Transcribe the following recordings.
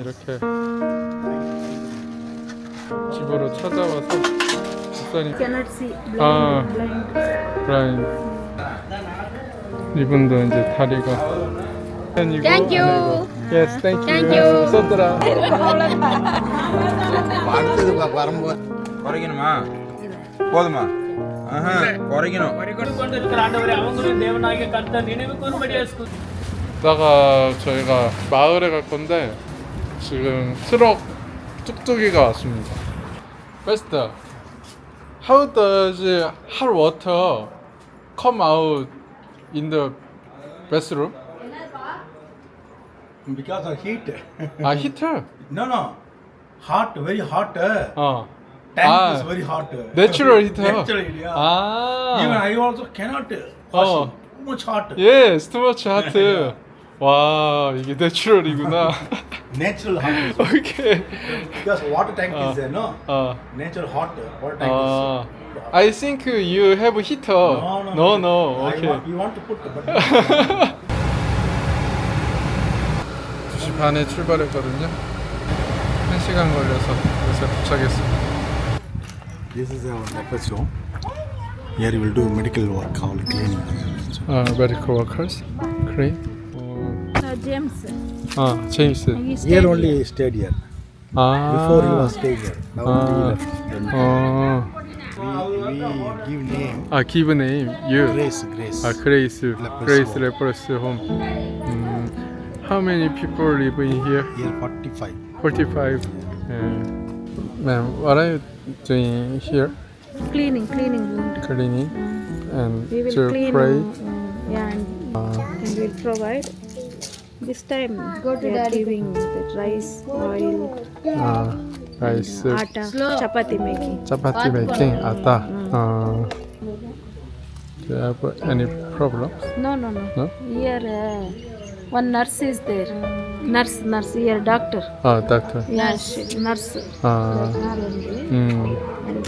이렇게 집으로 찾아와서 목사님 Cannot see. Blind. 아 Blind. 브라인 이분도 이제 다리가 Thank you. Yes, thank you. Thank you. 썼더라. குறைக்கணுமா போதுமா குறைக்கணும் 이따가 저희가 마을에 갈 건데 지금 트럭 뚝뚝이가 왔습니다. First, how does hot water come out in the bathroom? Because of heat. 아 heater? No. Hot, very hot. 어. Tank is very hot. Natural heater. Natural heat, yeah. 아. Even I also cannot wash Oh. it. Too much hot. Yes, too much hot. 와 이게 내추럴이구나. Natural hot. 오케이. Because water tank is there, no? Natural hot water tank 아. is. I think you have heater. No. Okay. You want to put, but 2시 반에 출발했거든요. 1시간 걸려서 그래서 도착했습니다. this is our FSO. Here we will do medical work, all cleaning. Medical workers. Great. James. 제임스. He stayed Here only stayed here. Before he was staying here. Now he left. Then we give name. Give name. You. Grace. Grace. Leprosy Grace home. Leprosy Home. How many people live in here? Here 45. 45. Ma'am, what are you doing here? cleaning wound. Cleaning and We will to clean. pray. Yeah, and we'll provide. This time we are giving the rice, oil, Rice, atta, chapati making. chapati making, atta. Do you have any problems? No. No? Here one nurse is there. Nurse here, doctor. Doctor. Yeah, nurse. R&D. And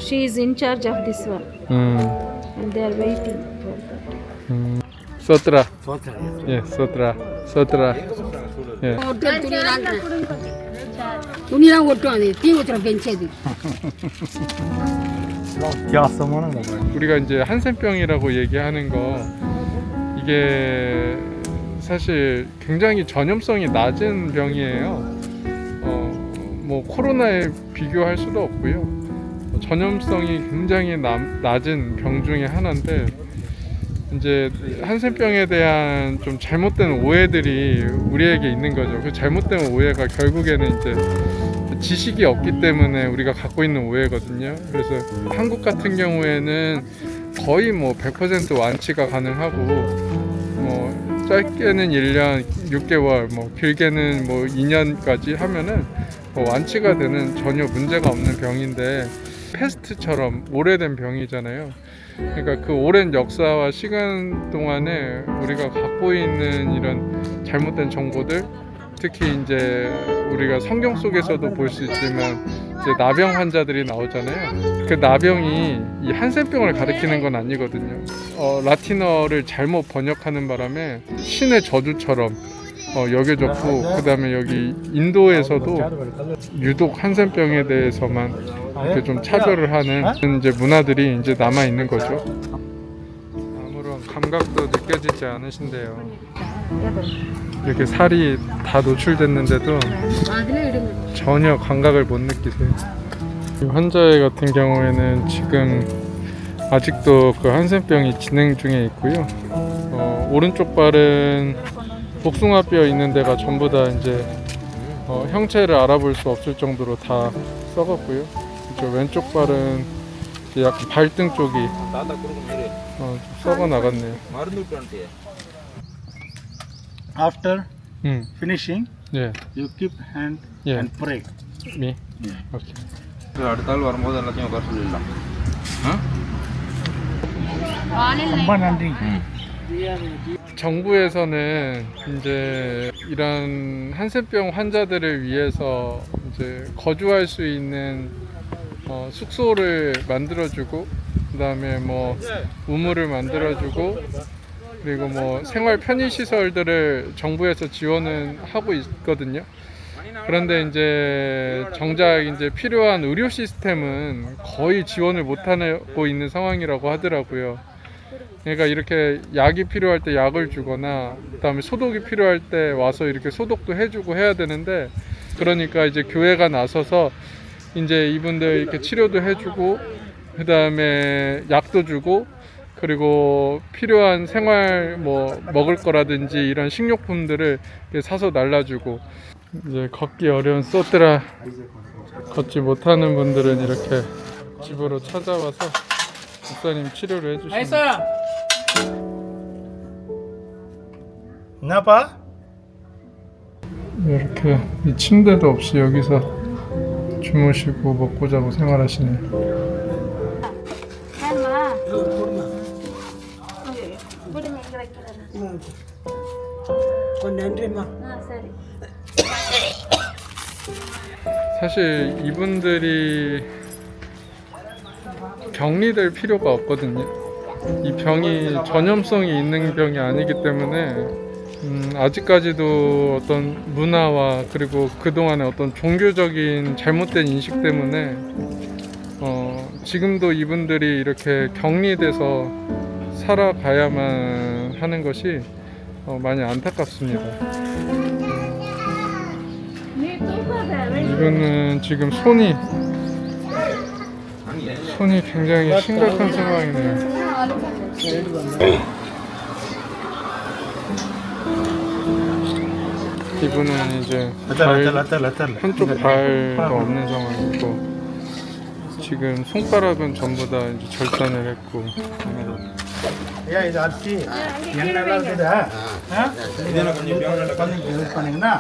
she is in charge of this one. And they are waiting for that. Sotra. Yeah, Sotra. Yeah. துணிலாம் ஒட்டும் அது தீ ஊற்றுற பெஞ்சு அது 우리가 이제 한센병이라고 얘기하는 거 이게 사실 굉장히 전염성이 낮은 병이에요. 뭐 코로나에 비교할 수도 없고요. 전염성이 굉장히 낮은 병 중에 하나인데 이제 한센병에 대한 좀 잘못된 오해들이 우리에게 있는 거죠. 그 잘못된 오해가 결국에는 이제 지식이 없기 때문에 우리가 갖고 있는 오해거든요. 그래서 한국 같은 경우에는 거의 뭐 100% 완치가 가능하고 뭐 짧게는 1년 6개월 뭐 길게는 뭐 2년까지 하면은 뭐 완치가 되는 전혀 문제가 없는 병인데 패스트처럼 오래된 병이잖아요. 그러니까 그 오랜 역사와 시간 동안에 우리가 갖고 있는 이런 잘못된 정보들, 특히 이제 우리가 성경 속에서도 볼 수 있지만 이제 나병 환자들이 나오잖아요. 그 나병이 이 한센병을 가리키는 건 아니거든요. 라틴어를 잘못 번역하는 바람에 신의 저주처럼 여겨졌고, 그 다음에 여기 인도에서도 유독 한센병에 대해서만 이렇게 좀 차별을 하는 이제 문화들이 이제 남아 있는 거죠. 아무런 감각도 느껴지지 않으신데요. 이렇게 살이 다 노출됐는데도 전혀 감각을 못 느끼세요. 이 환자애 같은 경우에는 지금 아직도 그 한센병이 진행 중에 있고요. 오른쪽 발은 복숭아뼈 있는 데가 전부 다 이제 형체를 알아볼 수 없을 정도로 다 썩었고요. 저 왼쪽 발은 이제 약간 발등 쪽이 좀 썩어 나갔네요. After finishing, 예, you keep hand Yeah. and pray. 미. 오케이. அடுத்த ஆள் வரும்போது எல்லாத்தையும் உட்கார சொல்லிடலாம் ரொம்ப நன்றி. 정부에서는 이제 이런 한센병 환자들을 위해서 이제 거주할 수 있는 숙소를 만들어주고, 그다음에 뭐 우물을 만들어주고, 그리고 뭐 생활 편의 시설들을 정부에서 지원은 하고 있거든요. 그런데 이제 정작 이제 필요한 의료 시스템은 거의 지원을 못하고 있는 상황이라고 하더라고요. 그러니까 이렇게 약이 필요할 때 약을 주거나 그다음에 소독이 필요할 때 와서 이렇게 소독도 해주고 해야 되는데, 그러니까 이제 교회가 나서서 이제 이분들 이렇게 치료도 해주고 그다음에 약도 주고 그리고 필요한 생활 뭐 먹을 거라든지 이런 식료품들을 이렇게 사서 날라주고, 이제 걷기 어려운 소트라 걷지 못하는 분들은 이렇게 집으로 찾아와서 목사님 치료를 해주십니다. Kenapa? 이렇게 이 침대도 없이 여기서 주무시고 먹고 자고 생활하시네요. 사실 이분들이 격리될 필요가 없거든요. 이 병이 전염성이 있는 병이 아니기 때문에 아직까지도 어떤 문화와 그리고 그동안의 어떤 종교적인 잘못된 인식 때문에 지금도 이분들이 이렇게 격리돼서 살아가야만 하는 것이 많이 안타깝습니다. 이분은 지금 손이 굉장히 심각한 상황이네요. 이분은 이제 한쪽 발도 없는 상황이고, 지금 손가락은 전부 다 이제 절단을 했고. Ya, itu arti yang nalar tidak. Hah? Ini paling paling na.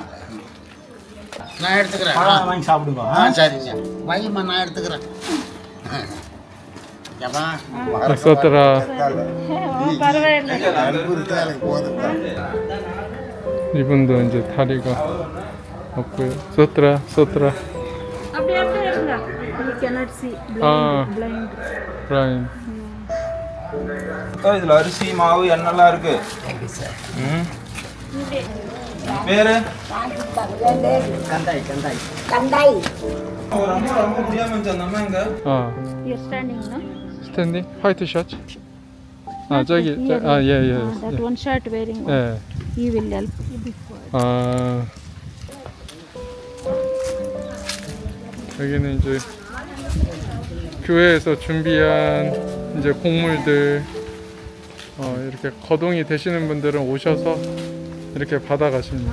நான் எடுத்துக்கிறேன். வாங்கி சாப்பிடுங்க. சரிங்க. வாங்கிம்மா நான் எடுத்துக்கிறேன். ஏப்பா 소트라. போதும். 이분도 이제 다리가 없고요. 소트라. You cannot see. Ah. Blind. 라인. இதுல அரிசி மாவு எண்ணெல்லாம் இருக்கு. பேரு ரொம்ப முடியாம இருந்துச்சு அந்த அம்மா எங்க? You're standing, no? 스탠딩? 화이트 셔츠? 저기. 예. That one shirt wearing. 예. He will help you before. 여기는 이제 교회에서 준비한 이제 곡물들 이렇게 거동이 되시는 분들은 오셔서 이렇게 받아가십니다.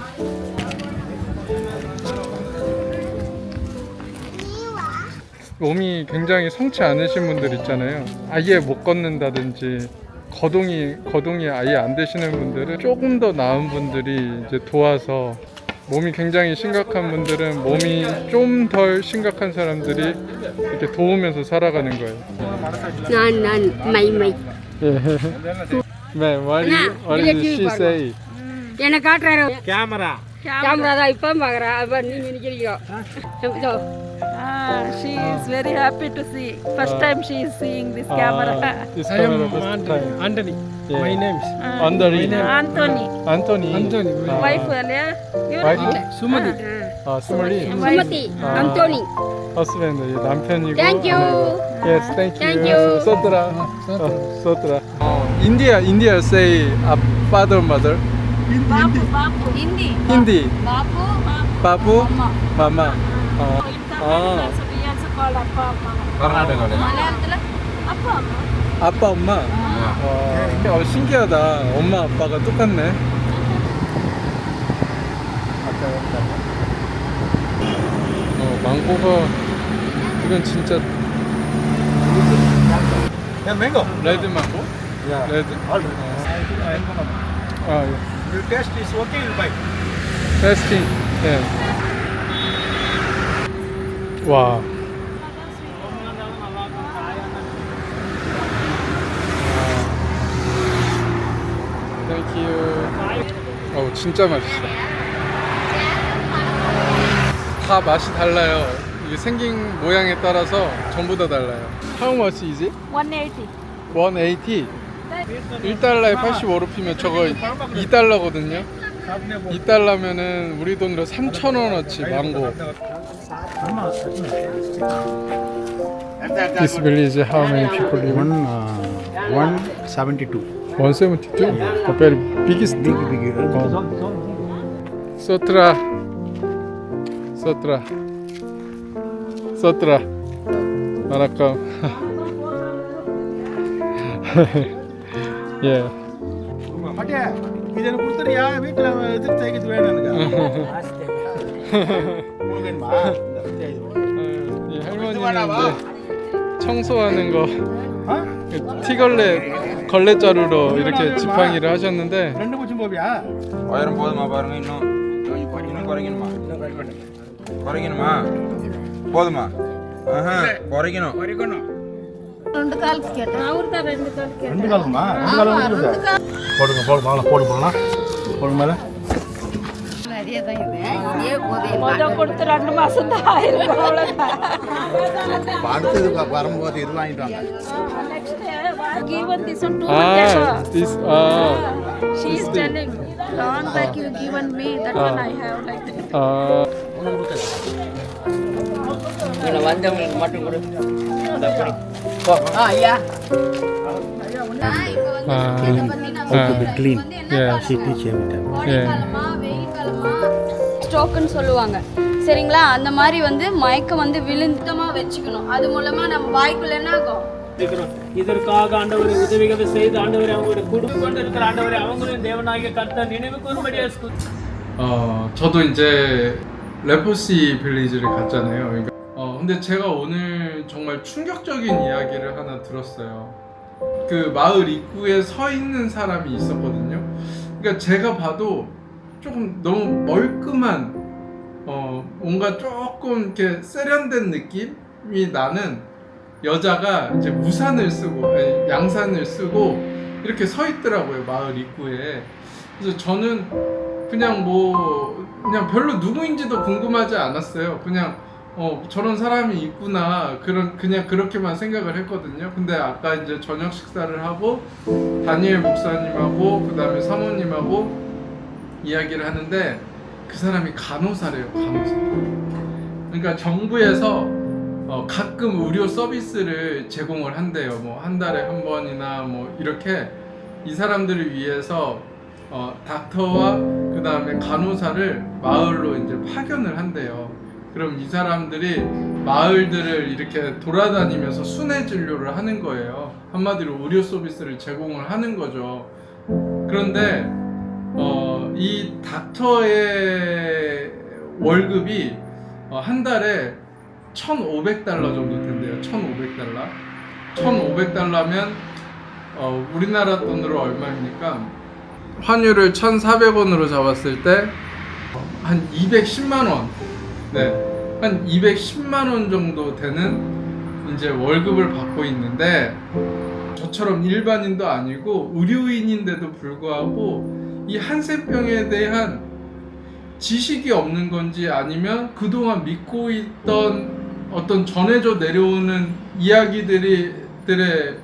몸이 굉장히 성치 않으신 분들 있잖아요. 아예 못 걷는다든지 거동이 아예 안 되시는 분들은 조금 더 나은 분들이 이제 도와서, 몸이 굉장히 심각한 분들은 몸이 좀 덜 심각한 사람들이 이렇게 도우면서 살아가는 거예요. My Man, what did she say? என்ன காட்டுறாரு Kamera. கேமரா தான் இப்போ பார்க்குறா அப்போ நீங்கள் நிற்கிறீங்க She is very happy to see. First time she is seeing this camera. This camera first time. Anthony. Yeah. My name is Anthony. Anthony. Wife earlier. Wife? Sumati. 스물리. Sumathi Anthony husband, 남편이고. Thank you. Yes, thank you. Thank you. 소트라. India say father, mother. Bapu. Hindi. Hindi. Bapu. Babu, mama. We also call Appa Amma. கர்நாடகால மலையாளத்துல அப்பா அம்மா. 아빠, 엄마. 신기하다. 엄마, 아빠가 똑같네. 망고가 이건 진짜 Yeah, mango. 레드 망고? Yeah. 레드. All right. 예. You taste is okay, you buy. 테스팅. 예. 와. 땡큐. 진짜 맛있어. 다 맛이 달라요. 이게 생긴 모양에 따라서 전부 다 달라요. How much is it? 180. 180. 1달러에 85루피면 저거 2달러거든요. 2달러면은 우리 돈으로 3,000원어치 망고. This village, how many people live? 172. 172? Very biggest. Big. Sotra. Welcome. Yeah. பாட்டியா இது எனக்கு கொடுத்துறியா வீட்டுல எதுக்கு தைக்கிறது வேணும் எனக்கு வேணுமா 이 할머니는 이제 청소하는 거 티걸레 걸레 자루로 이렇게 지팡이를 하셨는데 ரெண்டு பூச்சும் போவியா உயரம் போதுமா பாருங்க இன்னும் குறைக்கணுமா குறைக்கணுமா போதுமா குறைக்கணும் రెండు కాల్స్ కేట అవురుతా రెండు కాల్స్ కేట ரெண்டு காலமா ரெண்டு காலம் போடுங்க போடலாம் போடுங்க மேல நிறைய தான் இது இதே போதும் మొద కొడుతు 2 మాసం దా ఆயிருக்கும் அவ்வளவுதான் அடுத்தது வரும்போது இது வாங்கிட்டு வாங்க next given this one to this she is telling long back you given me that one I have like that வந்தவங்களுக்கு மட்டும் கொடு ஐயா clean Yeah. she teach every time ஸ்ட்ரோக்குன்னு சொல்லுவாங்க சரிங்களா அந்த மாதிரி வந்து மயக்கம் வந்து விழுந்தமா வச்சுக்கணும் அது மூலமா நம்ம வாய்க்குள்ள என்ன ஆகும் இதற்காக ஆண்டவரை உதவிகளை செய்து ஆண்டவரை அவங்களுடைய குடும்பம் கொண்டு இருக்கிற ஆண்டவரை அவங்களையும் தேவனாகிய கர்த்தர் நினைவு கூறும்படியா 저도 이제 레포시 빌리지를 갔잖아요. 그러니까 근데 제가 오늘 정말 충격적인 이야기를 하나 들었어요. 그 마을 입구에 서 있는 사람이 있었거든요. 그러니까 제가 봐도 조금 너무 멀끔한 뭔가 조금 이렇게 세련된 느낌이 나는 여자가 이제 우산을 쓰고 양산을 쓰고 이렇게 서 있더라고요, 마을 입구에. 그래서 저는 그냥 그냥 별로 누구인지도 궁금하지 않았어요. 그냥 저런 사람이 있구나 그냥 그렇게만 생각을 했거든요. 근데 아까 이제 저녁 식사를 하고 다니엘 목사님하고 그 다음에 사모님하고 이야기를 하는데 그 사람이 간호사래요. 간호사. 그러니까 정부에서 가끔 의료 서비스를 제공을 한대요. 뭐 한 달에 한 번이나 뭐 이렇게 이 사람들을 위해서 닥터와 그 다음에 간호사를 마을로 이제 파견을 한대요. 그럼 이 사람들이 마을들을 이렇게 돌아다니면서 순회 진료를 하는 거예요. 한마디로 의료 서비스를 제공을 하는 거죠. 그런데 이 닥터의 월급이 한 달에 1,500달러 정도 된대요. 1,500달러. 1,500달러면 우리나라 돈으로 얼마입니까? 환율을 1,400원으로 잡았을 때 한 210만 원. 네. 한 210만 원 정도 되는 이제 월급을 받고 있는데 저처럼 일반인도 아니고 의료인인데도 불구하고 이 한센병에 대한 지식이 없는 건지 아니면 그동안 믿고 있던 어떤 전해져 내려오는 이야기들에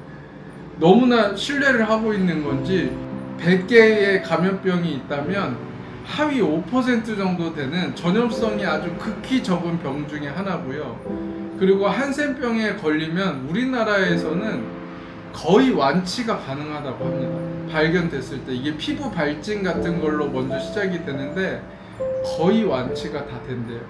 너무나 신뢰를 하고 있는 건지 100개의 감염병이 있다면 하위 5% 정도 되는 전염성이 아주 극히 적은 병 중에 하나고요. 그리고 한센병에 걸리면 우리나라에서는 거의 완치가 가능하다고 합니다. 발견됐을 때 이게 피부 발진 같은 걸로 먼저 시작이 되는데 거의 완치가 다 된대요.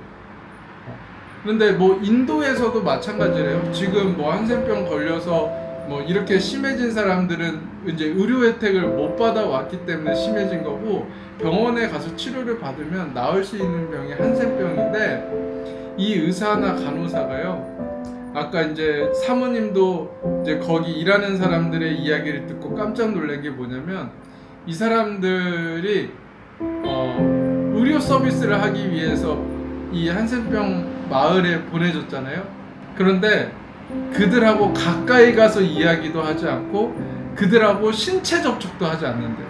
그런데 뭐 인도에서도 마찬가지래요. 지금 뭐 한센병 걸려서 뭐 이렇게 심해진 사람들은 이제 의료 혜택을 못 받아왔기 때문에 심해진 거고 병원에 가서 치료를 받으면 나을 수 있는 병이 한센병인데 이 의사나 간호사가요. 아까 이제 사모님도 이제 거기 일하는 사람들의 이야기를 듣고 깜짝 놀란 게 뭐냐면 이 사람들이 의료 서비스를 하기 위해서 이 한센병 마을에 보내줬잖아요. 그런데 그들하고 가까이 가서 이야기도 하지 않고 그들하고 신체 접촉도 하지 않는데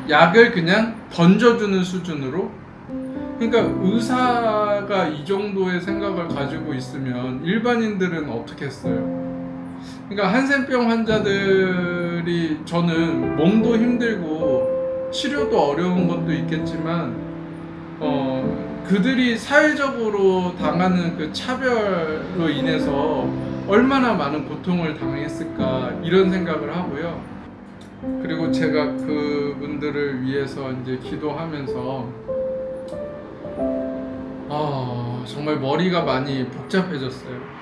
약을 그냥 던져주는 수준으로. 그러니까 의사가 이 정도의 생각을 가지고 있으면 일반인들은 어떻게 했어요? 그러니까 한센병 환자들이 저는 몸도 힘들고 치료도 어려운 것도 있겠지만 그들이 사회적으로 당하는 그 차별로 인해서 얼마나 많은 고통을 당했을까 이런 생각을 하고요. 그리고 제가 그분들을 위해서 이제 기도하면서 정말 머리가 많이 복잡해졌어요.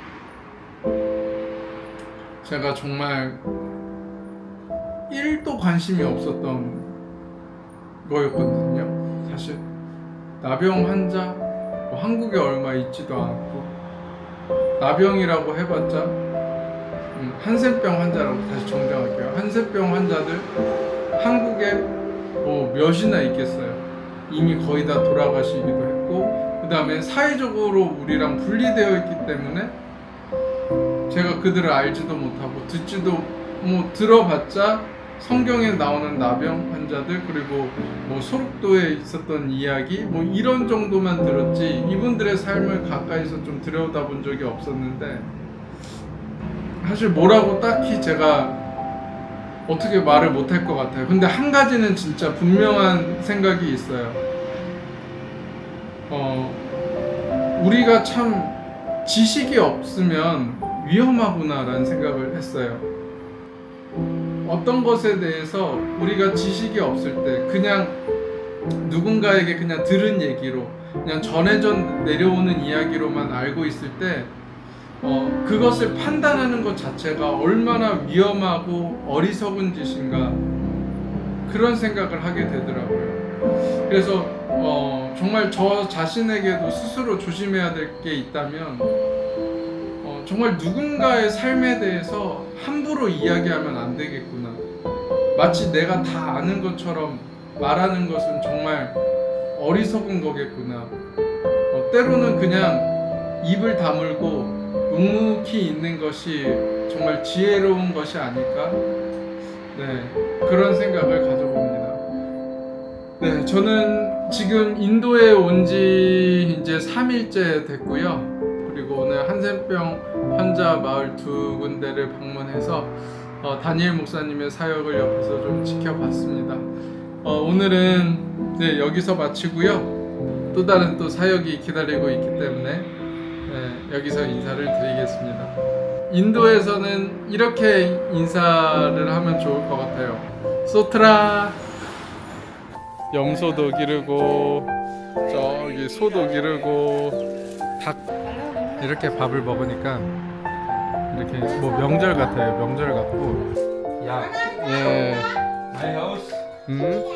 제가 정말 1도 관심이 없었던 거였거든요. 사실 나병 환자 한국에 얼마 있지도 않고 나병이라고 해봤자 한센병 환자라고 다시 정정할게요. 한센병 환자들 한국에 뭐 몇이나 있겠어요. 이미 거의 다 돌아가시기도 했고 그 다음에 사회적으로 우리랑 분리되어 있기 때문에 제가 그들을 알지도 못하고 듣지도 들어봤자 성경에 나오는 나병 환자들 그리고 소록도에 있었던 이야기 이런 정도만 들었지 이분들의 삶을 가까이서 좀 들여다본 적이 없었는데 사실 뭐라고 딱히 제가 어떻게 말을 못할 것 같아요. 근데 한 가지는 진짜 분명한 생각이 있어요. 우리가 참 지식이 없으면 위험하구나라는 생각을 했어요. 어떤 것에 대해서 우리가 지식이 없을 때 그냥 누군가에게 그냥 들은 얘기로 그냥 전해져 내려오는 이야기로만 알고 있을 때 그것을 판단하는 것 자체가 얼마나 위험하고 어리석은 짓인가 그런 생각을 하게 되더라고요. 그래서 정말 저 자신에게도 스스로 조심해야 될 게 있다면 정말 누군가의 삶에 대해서 함부로 이야기하면 안 되겠구나. 마치 내가 다 아는 것처럼 말하는 것은 정말 어리석은 거겠구나. 때로는 그냥 입을 다물고 묵묵히 있는 것이 정말 지혜로운 것이 아닐까? 네, 그런 생각을 가져봅니다. 네, 저는 지금 인도에 온 지 이제 3일째 됐고요. 그리고 오늘 한센병 환자 마을 2군데를 방문해서 다니엘 목사님의 사역을 옆에서 좀 지켜봤습니다. 오늘은 네, 여기서 마치고요. 또 다른 또 사역이 기다리고 있기 때문에 네, 여기서 인사를 드리겠습니다. 인도에서는 이렇게 인사를 하면 좋을 것 같아요. 소트라. 염소도 기르고 저기 소도 기르고 닭 이렇게 밥을 먹으니까 이렇게 명절 같아요. 명절 같고. Yeah. 예. My house.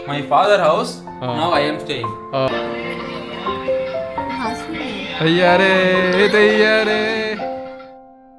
My father house. Now I am staying. 데이야레 데이야레